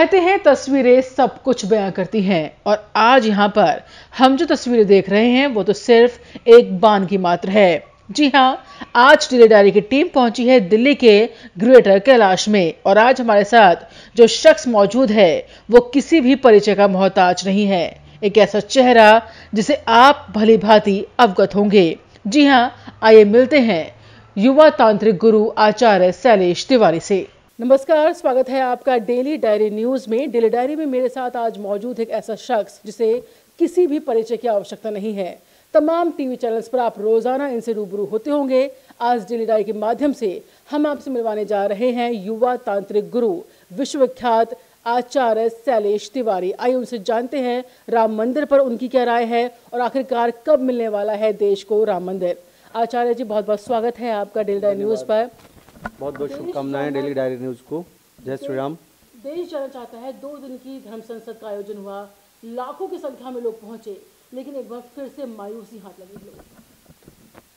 कहते हैं तस्वीरें सब कुछ बयां करती हैं और आज यहाँ पर हम जो तस्वीरें देख रहे हैं वो तो सिर्फ एक बान की मात्र है। जी हाँ, आज डेली डायरी की टीम पहुंची है दिल्ली के ग्रेटर कैलाश में और आज हमारे साथ जो शख्स मौजूद है वो किसी भी परिचय का मोहताज नहीं है। एक ऐसा चेहरा जिसे आप भली भांति अवगत होंगे। जी हाँ, आइए मिलते हैं युवा तांत्रिक गुरु आचार्य शैलेश तिवारी से। नमस्कार, स्वागत है आपका डेली डायरी न्यूज में। डेली डायरी में मेरे साथ आज मौजूद एक ऐसा शख्स जिसे किसी भी परिचय की आवश्यकता नहीं है। तमाम टीवी चैनल्स पर आप रोजाना इनसे रूबरू होते होंगे। आज डेली डायरी के माध्यम से हम आपसे मिलवाने जा रहे हैं युवा तांत्रिक गुरु विश्वविख्यात आचार्य शैलेश तिवारी। आइए उनसे जानते हैं राम मंदिर पर उनकी क्या राय है और आखिरकार कब मिलने वाला है देश को राम मंदिर। आचार्य जी, बहुत बहुत स्वागत है आपका डेली डायरी न्यूज पर। बहुत बहुत शुभकामनाएं डेली डायरी न्यूज को। जय श्री राम। देश जाना चाहता है 2 दिन की धर्म संसद का आयोजन हुआ, लाखों की संख्या में लोग पहुंचे, लेकिन एक बार फिर से मायूसी हाथ लगी लोग।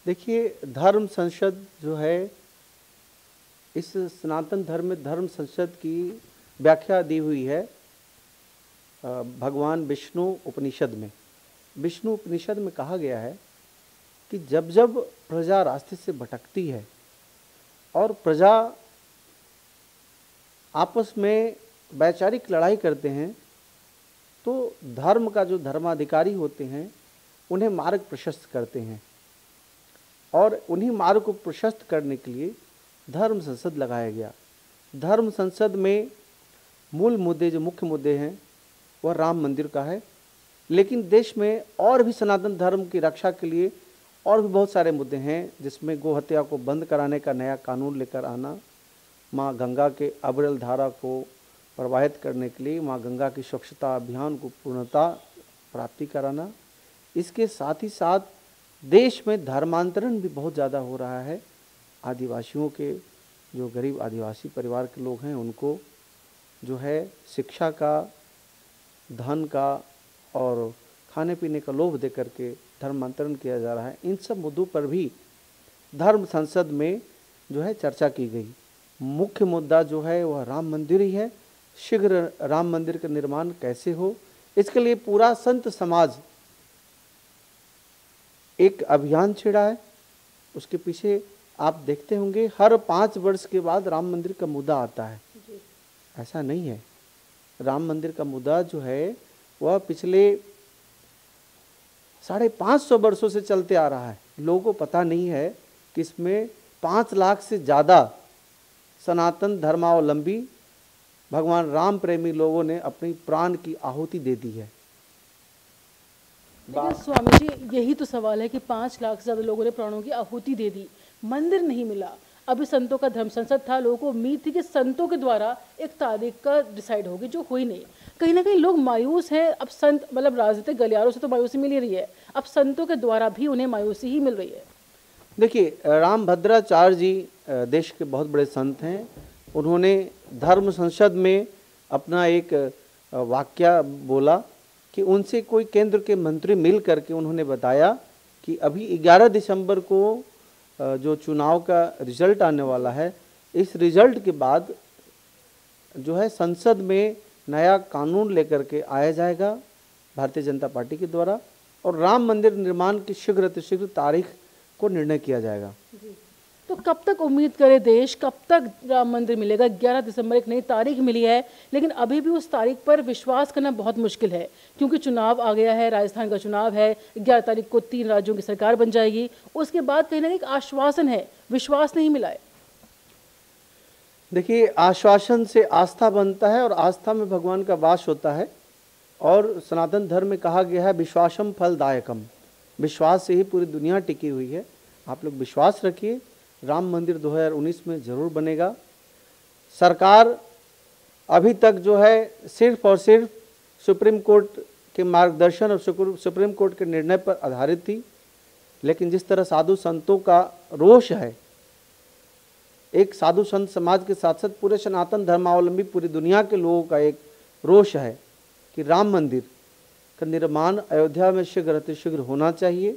देखिए, धर्म संसद जो है, इस सनातन धर्म में धर्म संसद की व्याख्या दी हुई है भगवान विष्णु उपनिषद में। विष्णु उपनिषद में कहा गया है कि जब जब प्रजा रास्ते से भटकती है और प्रजा आपस में वैचारिक लड़ाई करते हैं तो धर्म का जो धर्माधिकारी होते हैं उन्हें मार्ग प्रशस्त करते हैं और उन्हीं मार्ग को प्रशस्त करने के लिए धर्म संसद लगाया गया। धर्म संसद में मूल मुद्दे, जो मुख्य मुद्दे हैं, वह राम मंदिर का है, लेकिन देश में और भी सनातन धर्म की रक्षा के लिए और भी बहुत सारे मुद्दे हैं, जिसमें गो हत्या को बंद कराने का नया कानून लेकर आना, माँ गंगा के अविरल धारा को प्रवाहित करने के लिए माँ गंगा की स्वच्छता अभियान को पूर्णता प्राप्ति कराना। इसके साथ ही साथ देश में धर्मांतरण भी बहुत ज़्यादा हो रहा है। आदिवासियों के, जो गरीब आदिवासी परिवार के लोग हैं, उनको जो है शिक्षा का, धन का और खाने पीने का लोभ दे करके धर्मांतरण किया जा रहा है। इन सब मुद्दों पर भी धर्म संसद में जो है चर्चा की गई। मुख्य मुद्दा जो है वह राम मंदिर ही है। शीघ्र राम मंदिर का निर्माण कैसे हो, इसके लिए पूरा संत समाज एक अभियान छेड़ा है। उसके पीछे आप देखते होंगे हर 5 वर्ष के बाद राम मंदिर का मुद्दा आता है। ऐसा नहीं है, राम मंदिर का मुद्दा जो है वह पिछले 550 वर्षों से चलते आ रहा है। लोगों को पता नहीं है कि इसमें 5 लाख से ज़्यादा सनातन धर्मावलंबी भगवान राम प्रेमी लोगों ने अपनी प्राण की आहुति दे दी है। लेकिन स्वामी जी, यही तो सवाल है कि 5 लाख से ज़्यादा लोगों ने प्राणों की आहुति दे दी, मंदिर नहीं मिला। अभी संतों का धर्म संसद था, लोगों को उम्मीद थी कि संतों के द्वारा एक तारीख का डिसाइड होगी, जो हुई नहीं। कहीं ना कहीं लोग मायूस हैं। अब संत, मतलब राजनीतिक गलियारों से तो मायूसी मिल ही रही है, अब संतों के द्वारा भी उन्हें मायूसी ही मिल रही है। देखिए, रामभद्राचार्य जी देश के बहुत बड़े संत हैं। उन्होंने धर्म संसद में अपना एक वाक्य बोला कि उनसे कोई केंद्र के मंत्री मिल करके उन्होंने बताया कि अभी 11 दिसंबर को जो चुनाव का रिजल्ट आने वाला है, इस रिजल्ट के बाद जो है संसद में नया कानून लेकर के आया जाएगा भारतीय जनता पार्टी के द्वारा और राम मंदिर निर्माण की शीघ्र तारीख को निर्णय किया जाएगा। तो कब तक उम्मीद करे देश, कब तक राम मंदिर मिलेगा? 11 दिसंबर एक नई तारीख मिली है, लेकिन अभी भी उस तारीख पर विश्वास करना बहुत मुश्किल है, क्योंकि चुनाव आ गया है, राजस्थान का चुनाव है, 11 तारीख को 3 राज्यों की सरकार बन जाएगी। उसके बाद कहीं ना कहीं आश्वासन है, विश्वास नहीं मिला है। देखिए, आश्वासन से आस्था बनता है और आस्था में भगवान का वास होता है। और सनातन धर्म में कहा गया है विश्वासम फलदायकम, विश्वास से ही पूरी दुनिया टिकी हुई है। आप लोग विश्वास रखिए, राम मंदिर 2019 में ज़रूर बनेगा। सरकार अभी तक जो है सिर्फ और सिर्फ सुप्रीम कोर्ट के मार्गदर्शन और सुप्रीम कोर्ट के निर्णय पर आधारित थी, लेकिन जिस तरह साधु संतों का रोष है, एक साधु संत समाज के साथ साथ पूरे सनातन धर्मावलंबी पूरी दुनिया के लोगों का एक रोष है कि राम मंदिर का निर्माण अयोध्या में शीघ्र होना चाहिए।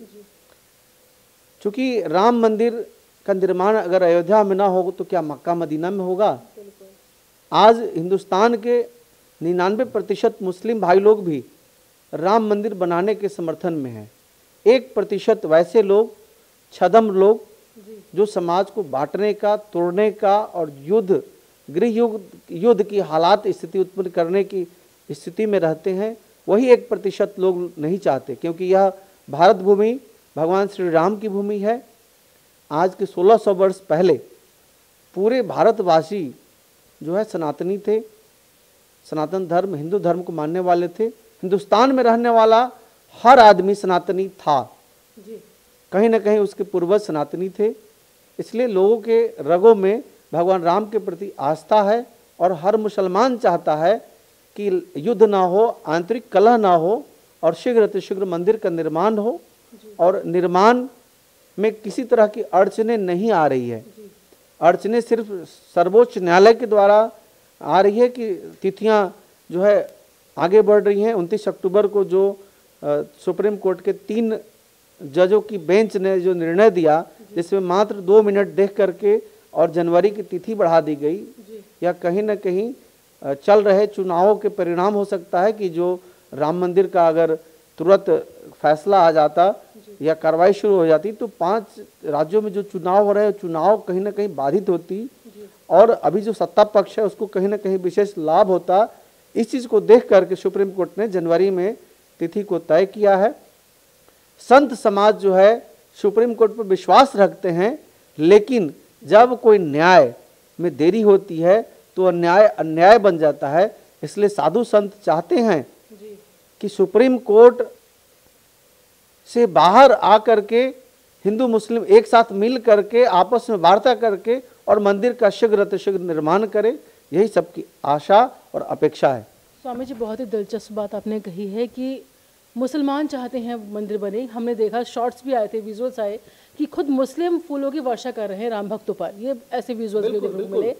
क्योंकि राम मंदिर का निर्माण अगर अयोध्या में ना हो तो क्या मक्का मदीना में होगा? आज हिंदुस्तान के 99% मुस्लिम भाई लोग भी राम मंदिर बनाने के समर्थन में हैं। 1% वैसे लोग, छदम लोग, जो समाज को बांटने का, तोड़ने का और युद्ध की हालात स्थिति उत्पन्न करने की स्थिति में रहते हैं, वही 1% लोग नहीं चाहते, क्योंकि यह भारत भूमि भगवान श्री राम की भूमि है। आज के 1600 वर्ष पहले पूरे भारतवासी जो है सनातनी थे, सनातन धर्म, हिंदू धर्म को मानने वाले थे। हिंदुस्तान में रहने वाला हर आदमी सनातनी था, कहीं ना कहीं उसके पूर्वज सनातनी थे। इसलिए लोगों के रगों में भगवान राम के प्रति आस्था है और हर मुसलमान चाहता है कि युद्ध ना हो, आंतरिक कलह ना हो और शीघ्र मंदिर का निर्माण हो, और निर्माण में किसी तरह की अड़चने नहीं आ रही है। अड़चने सिर्फ सर्वोच्च न्यायालय के द्वारा आ रही है कि तिथियां जो है आगे बढ़ रही हैं। 29 अक्टूबर को जो सुप्रीम कोर्ट के 3 जजों की बेंच ने जो निर्णय दिया, जिसमें मात्र 2 मिनट देख करके और जनवरी की तिथि बढ़ा दी गई, या कहीं ना कहीं चल रहे चुनावों के परिणाम हो सकता है कि जो राम मंदिर का अगर तुरंत फैसला आ जाता या कार्रवाई शुरू हो जाती तो 5 राज्यों में जो चुनाव हो रहे हैं, चुनाव कहीं ना कहीं बाधित होती और अभी जो सत्ता पक्ष है उसको कहीं ना कहीं विशेष लाभ होता। इस चीज को देख करके सुप्रीम कोर्ट ने जनवरी में तिथि को तय किया है। संत समाज जो है सुप्रीम कोर्ट पर विश्वास रखते हैं, लेकिन जब कोई न्याय में देरी होती है तो अन्याय बन जाता है। इसलिए साधु संत चाहते हैं कि सुप्रीम कोर्ट से बाहर आकर के हिंदू मुस्लिम एक साथ मिल करके आपस में वार्ता करके और मंदिर का शीघ्र निर्माण करें। यही सबकी आशा और अपेक्षा है। स्वामी जी, बहुत ही दिलचस्प बात आपने कही है कि मुसलमान चाहते हैं मंदिर बने। हमने देखा, शॉर्ट्स भी आए थे, विजुअल्स आए कि खुद मुस्लिम फूलों की वर्षा कर रहे हैं राम भक्तों पर। ये ऐसे विजुअल्स भी देखने को मिले।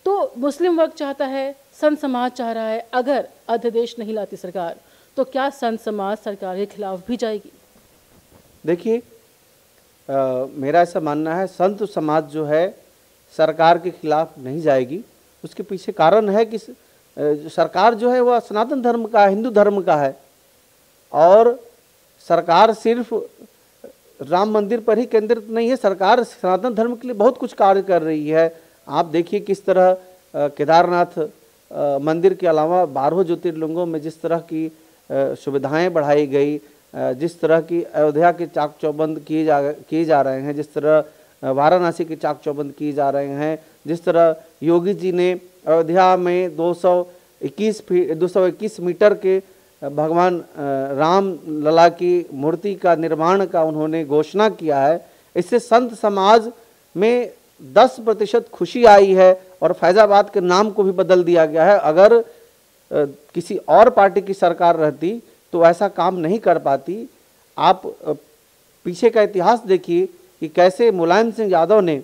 तो मुस्लिम वर्ग चाहता है, संत समाज चाह रहा है, अगर अध्यादेश नहीं लाती सरकार तो क्या संत समाज सरकार के खिलाफ भी जाएगी? देखिए, मेरा ऐसा मानना है, संत समाज जो है सरकार के खिलाफ नहीं जाएगी। उसके पीछे कारण है कि सरकार जो है वह सनातन धर्म का, हिंदू धर्म का है, और सरकार सिर्फ राम मंदिर पर ही केंद्रित नहीं है। सरकार सनातन धर्म के लिए बहुत कुछ कार्य कर रही है। आप देखिए किस तरह केदारनाथ मंदिर के अलावा 12 ज्योतिर्लिंगों में जिस तरह की सुविधाएं बढ़ाई गई, जिस तरह की अयोध्या के चाक चौबंद किए जा रहे हैं, जिस तरह वाराणसी के चाक चौबंद किए जा रहे हैं, जिस तरह योगी जी ने अयोध्या में 221 मीटर के भगवान राम लला की मूर्ति का निर्माण का उन्होंने घोषणा किया है। इससे संत समाज में 10% खुशी आई है और फैजाबाद के नाम को भी बदल दिया गया है। अगर किसी और पार्टी की सरकार रहती तो ऐसा काम नहीं कर पाती। आप पीछे का इतिहास देखिए कि कैसे मुलायम सिंह यादव ने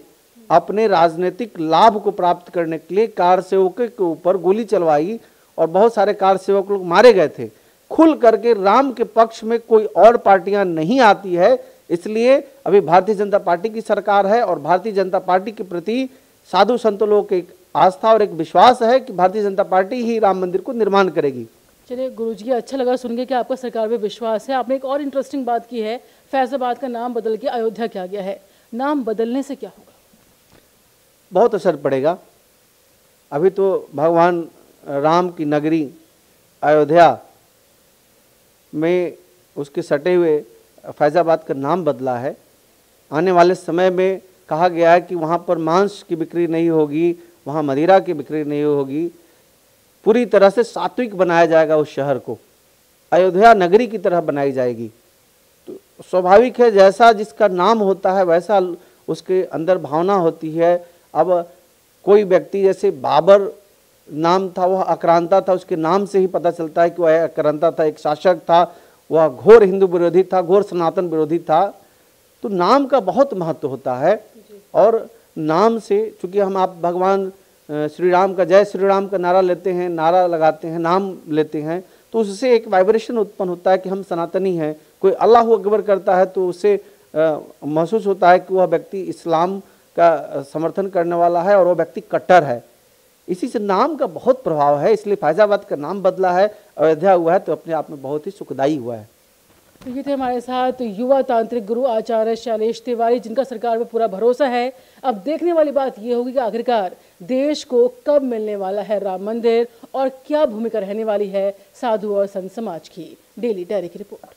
अपने राजनीतिक लाभ को प्राप्त करने के लिए कार सेवकों के ऊपर गोली चलवाई और बहुत सारे कार सेवक लोग मारे गए थे। खुल करके राम के पक्ष में कोई और पार्टियां नहीं आती है। इसलिए अभी भारतीय जनता पार्टी की सरकार है और भारतीय जनता पार्टी के प्रति साधु संत लोगों की एक आस्था और एक विश्वास है कि भारतीय जनता पार्टी ही राम मंदिर को निर्माण करेगी। चलिए गुरुजी, अच्छा लगा सुन के कि आपका सरकार पे विश्वास है। आपने एक और इंटरेस्टिंग बात की है, फैजाबाद का नाम बदल के अयोध्या किया गया है। नाम बदलने से क्या होगा? बहुत असर पड़ेगा। अभी तो भगवान राम की नगरी अयोध्या में उसके सटे हुए फैजाबाद का नाम बदला है। आने वाले समय में कहा गया है कि वहाँ पर मांस की बिक्री नहीं होगी, वहाँ मदिरा की बिक्री नहीं होगी, पूरी तरह से सात्विक बनाया जाएगा उस शहर को, अयोध्या नगरी की तरह बनाई जाएगी। तो स्वाभाविक है, जैसा जिसका नाम होता है वैसा उसके अंदर भावना होती है। अब कोई व्यक्ति, जैसे बाबर नाम था, वह आक्रांता था, उसके नाम से ही पता चलता है कि वह आक्रांता था, एक शासक था, वह घोर हिंदू विरोधी था, घोर सनातन विरोधी था। तो नाम का बहुत महत्व होता है और नाम से, चूंकि हम आप भगवान श्री राम का, जय श्री राम का नारा लेते हैं, नारा लगाते हैं, नाम लेते हैं, तो उससे एक वाइब्रेशन उत्पन्न होता है कि हम सनातनी हैं। कोई अल्लाह अकबर करता है तो उससे महसूस होता है कि वह व्यक्ति इस्लाम का समर्थन करने वाला है और वह व्यक्ति कट्टर है। इसी से नाम का बहुत प्रभाव है, इसलिए फैजाबाद का नाम बदला है, अयोध्या हुआ है, तो अपने आप में बहुत ही सुखदायी हुआ है। तो ये थे हमारे साथ युवा तांत्रिक गुरु आचार्य शैलेश तिवारी, जिनका सरकार पर पूरा भरोसा है। अब देखने वाली बात ये होगी कि आखिरकार देश को कब मिलने वाला है राम मंदिर और क्या भूमिका रहने वाली है साधु और संत समाज की। डेली डायरी की रिपोर्ट।